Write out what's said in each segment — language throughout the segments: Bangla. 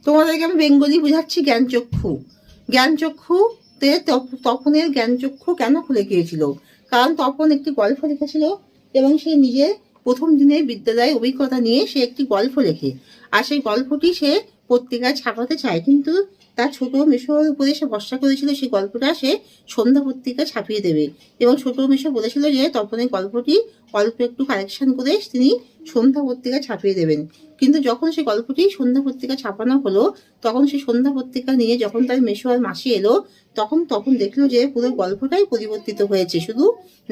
তোমাদেরকে আমি বেঙ্গলি বুঝাচ্ছি জ্ঞানচক্ষু। জ্ঞানচক্ষুতে তপনের জ্ঞানচক্ষু কেন খুলে গিয়েছিল? কারণ তপন একটি গল্প লিখেছিল এবং সে নিজের প্রথম দিনের বিদ্যালয়ে অভিজ্ঞতা নিয়ে সে একটি গল্প লেখে। আর সেই গল্পটি সে পত্রিকায় ছাপাতে চায়, কিন্তু তার ছোট মেশোর উপরে সে ভরসা করেছিল সেই গল্পটা সে সন্ধ্যা পত্রিকায় ছাপিয়ে দেবে। এবং ছোট মেশো বলেছিল যে তপনের গল্পটি অল্প একটু কারেকশন করে তিনি সন্ধ্যা পত্রিকায় ছাপিয়ে দেবেন। কিন্তু যখন সেই গল্পটি সন্ধ্যা পত্রিকা ছাপানো হলো, তখন সেই সন্ধ্যা পত্রিকা নিয়ে যখন তার মেশো আর মাসি এলো, তখন দেখলো যে পুরো গল্পটাই পরিবর্তিত হয়েছে, শুধু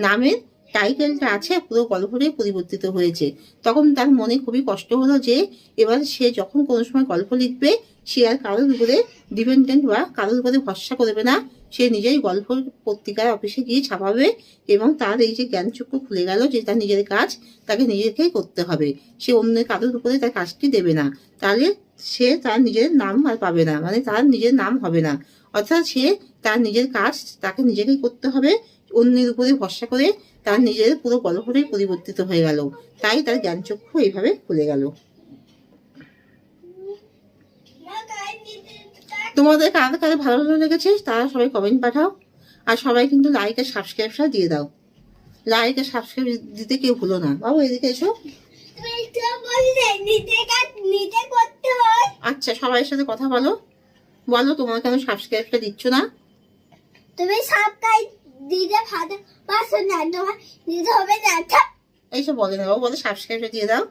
নামের টাইটেলটা আছে, পুরো গল্পটাই পরিবর্তিত হয়েছে। তখন তার মনে খুবই কষ্ট হলো যে এবার সে যখন কোনো সময় গল্প লিখবে, সে আর কারোর উপরে ডিপেন্ডেন্ট বা কারোর উপরে ভরসা করবে না। সে নিজেই গল্প পত্রিকার অফিসে গিয়ে ছাপাবে এবং তার এই যে জ্ঞানচক্ষু খুলে গেল যে তার নিজের কাজ তাকে নিজেকেই করতে হবে, সে অন্য কারোর উপরে তার কাজটি দেবে না। তাহলে সে তার নিজের নাম আর পাবে না, মানে তার নিজের নাম হবে না। অর্থাৎ সে তার নিজের কাজ তাকে নিজেকেই করতে হবে, অন্যের উপরে ভরসা করে তার নিজের পুরো গল্পটাই পরিবর্তিত হয়ে গেল। তাই তার জ্ঞানচক্ষু এইভাবে খুলে গেল। তোমাদের কার কার ভালো ভালো লেগেছে তারা সবাই কমেন্ট পাঠাও। আর সবাই কিন্তু লাইক আর সাবস্ক্রাইবটা দিয়ে দাও। লাইক আর সাবস্ক্রাইব দিতে কেউ ভুলো না। বাবু এদিকে এসো। আচ্ছা, সবাইয়ের সাথে কথা বলো, বলো তোমার কেন সাবস্ক্রাইবটা দিচ্ছ না? তুমি সাবস্ক্রাইব দিতে পারছো না, তোমার দিতে হবে না। এইসব বলে না বাবু, বলো সাবস্ক্রাইবটা দিয়ে দাও,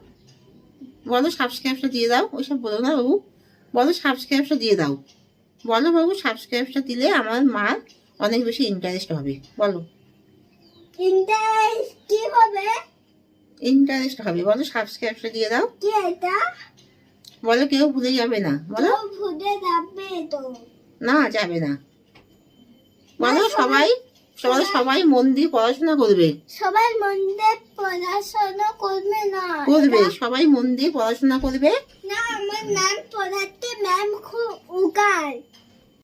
বলো সাবস্ক্রাইবটা দিয়ে দাও। ওইসব বলো না বাবু, বলো সাবস্ক্রাইবটা দিয়ে দাও। বলো বাবু, সাবস্ক্রাইবটা দিলে আমার মার অনেক বেশি ইন্টারেস্ট হবে। বলো ইন্টারেস্ট কি হবে? ইন্টারেস্ট হবে, বলো সাবস্ক্রাইবটা দিয়ে দাও। কি এটা? বলো কেউ ভুলে যাবে না, বলো। ভুলে যাবে তো না, যাবে না। বলো সবাই সবাই মন দিয়ে পড়াশোনা করবে। সবাই মন দিয়ে পড়াশোনা করবে না? করবে, সবাই মন দিয়ে পড়াশোনা করবে। না, আমার নাম পড়াতে ম্যাম খুব উগার।